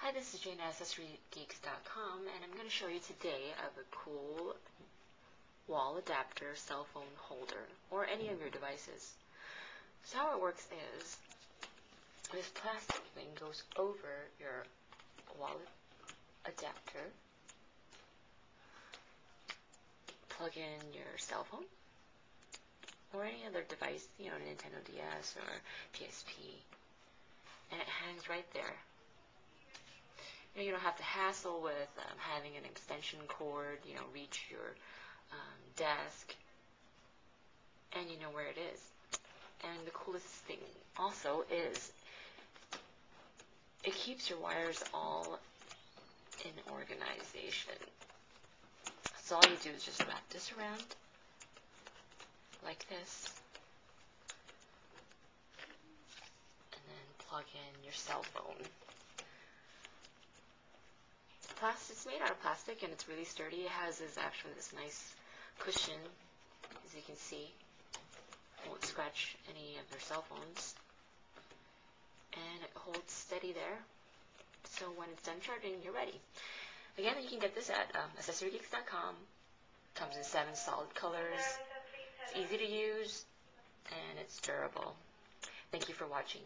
Hi, this is Jane at AccessoryGeeks.com, and I'm going to show you today of a cool wall adapter cell phone holder, or any of your devices. So how it works is, this plastic thing goes over your wall adapter. Plug in your cell phone, or any other device, Nintendo DS or PSP, and it hangs right there. You don't have to hassle with having an extension cord, reach your desk, and you know where it is. And the coolest thing also is it keeps your wires all in organization. So all you do is just wrap this around like this, and then plug in your cell phone. It's made out of plastic, and it's really sturdy. It has this nice cushion, as you can see. It won't scratch any of your cell phones, and it holds steady there. So when it's done charging, you're ready. Again, you can get this at AccessoryGeeks.com. Comes in 7 solid colors. It's easy to use, and it's durable. Thank you for watching.